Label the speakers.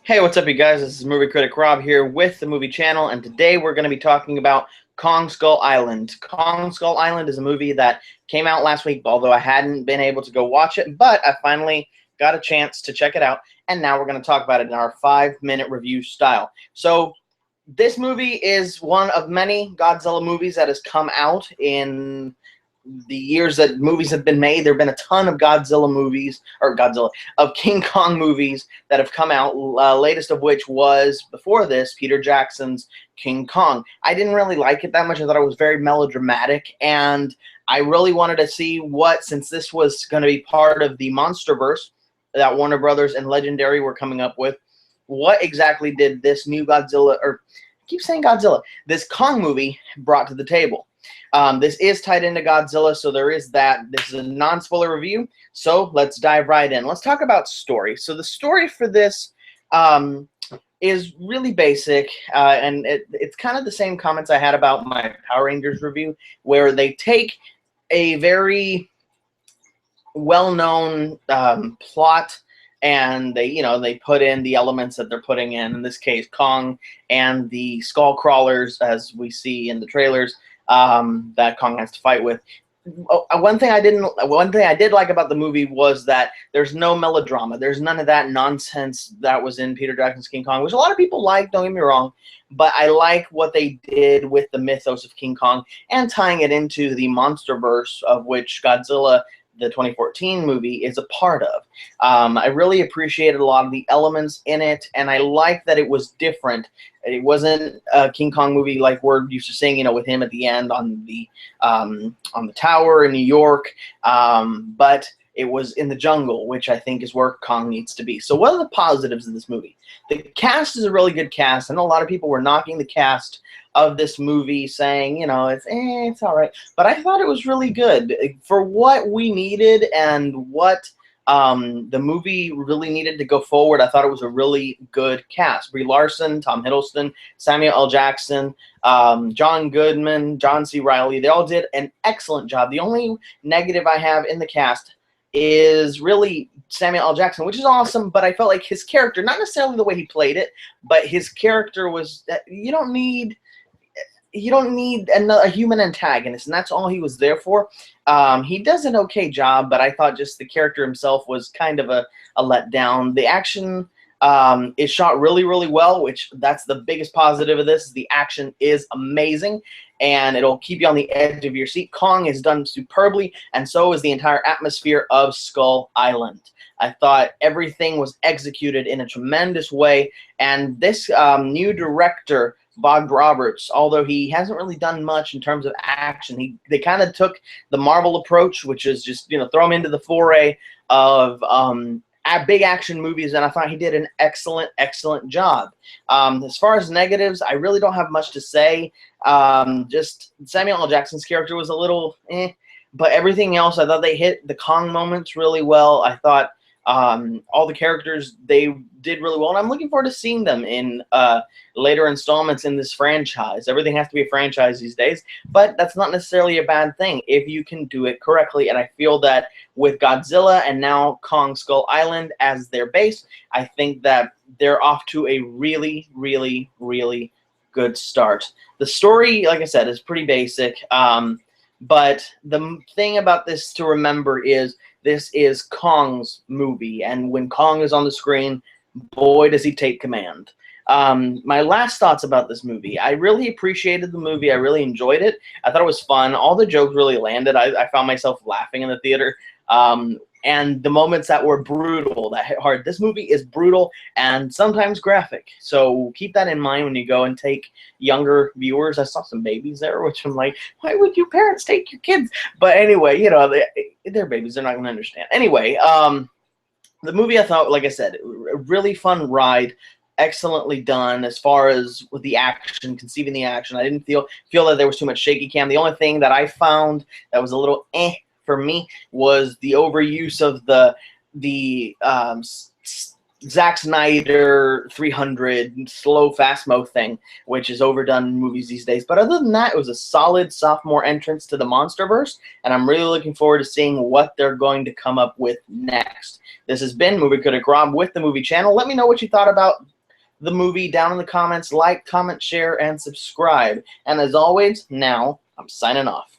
Speaker 1: Hey, what's up, you guys? This is Movie Critic Rob here with the Movie Channel, and today we're going to be talking about Kong Skull Island. Kong Skull Island is a movie that came out last week, although I hadn't been able to go watch it, but I finally got a chance to check it out, and now we're going to talk about it in our 5-minute review style. So, this movie is one of many Godzilla movies that has come out in the years that movies have been made. There have been a ton of King Kong movies that have come out, latest of which was, before this, Peter Jackson's King Kong. I didn't really like it that much. I thought it was very melodramatic, and I really wanted to see what, since this was going to be part of the Monsterverse that Warner Brothers and Legendary were coming up with, what exactly did this new Godzilla, or I keep saying Godzilla, this Kong movie brought to the table. This is tied into Godzilla, so there is that. This is a non-spoiler review, so let's dive right in. Let's talk about story. So the story for this is really basic, and it's kind of the same comments I had about my Power Rangers review, where they take a very well-known plot, and they put in the elements that they're putting in this case, Kong and the skull crawlers, as we see in the trailers, that Kong has to fight with. One thing I did like about the movie was that there's no melodrama. There's none of that nonsense that was in Peter Jackson's King Kong, which a lot of people like, don't get me wrong, but I like what they did with the mythos of King Kong and tying it into the Monsterverse, of which Godzilla, the 2014 movie, is a part of. I really appreciated a lot of the elements in it, and I like that it was different. It wasn't a King Kong movie like we're used to seeing, with him at the end on the tower in New York, but it was in the jungle, which I think is where Kong needs to be. So what are the positives of this movie? The cast is a really good cast. I know a lot of people were knocking the cast of this movie, saying, it's all right. But I thought it was really good. For what we needed and what the movie really needed to go forward, I thought it was a really good cast. Brie Larson, Tom Hiddleston, Samuel L. Jackson, John Goodman, John C. Reilly, they all did an excellent job. The only negative I have in the cast is really Samuel L. Jackson, which is awesome, but I felt like his character, not necessarily the way he played it, but his character was, you don't need a human antagonist, and that's all he was there for. He does an okay job, but I thought just the character himself was kind of a letdown. The action is shot really, really well, which that's the biggest positive of this. The action is amazing, and it'll keep you on the edge of your seat. Kong is done superbly, and so is the entire atmosphere of Skull Island. I thought everything was executed in a tremendous way, and this new director, Vogt-Roberts, although he hasn't really done much in terms of action, they kind of took the Marvel approach, which is just throw him into the foray of big action movies, and I thought he did an excellent job. As far as negatives, I really don't have much to say. Just Samuel L. Jackson's character was a little but everything else, I thought they hit the Kong moments really well. I thought all the characters, they did really well, and I'm looking forward to seeing them in later installments in this franchise. Everything has to be a franchise these days, but that's not necessarily a bad thing if you can do it correctly, and I feel that with Godzilla and now Kong Skull Island as their base, I think that they're off to a really, really, really good start. The story, like I said, is pretty basic, but the thing about this to remember is this is Kong's movie, and when Kong is on the screen, boy, does he take command. My last thoughts about this movie. I really appreciated the movie. I really enjoyed it. I thought it was fun. All the jokes really landed. I found myself laughing in the theater. And the moments that were brutal, that hit hard. This movie is brutal and sometimes graphic. So keep that in mind when you go and take younger viewers. I saw some babies there, which I'm like, why would you parents take your kids? But anyway, they're babies. They're not going to understand. Anyway, the movie, I thought, like I said, a really fun ride. Excellently done as far as with the action, conceiving the action. I didn't feel that there was too much shaky cam. The only thing that I found that was a little for me was the overuse of the Zack Snyder 300 slow fast-mo thing, which is overdone in movies these days. But other than that, it was a solid sophomore entrance to the Monsterverse, and I'm really looking forward to seeing what they're going to come up with next. This has been Movie Critic Rob with the Movie Channel. Let me know what you thought about the movie down in the comments. Like, comment, share, and subscribe. And as always, now I'm signing off.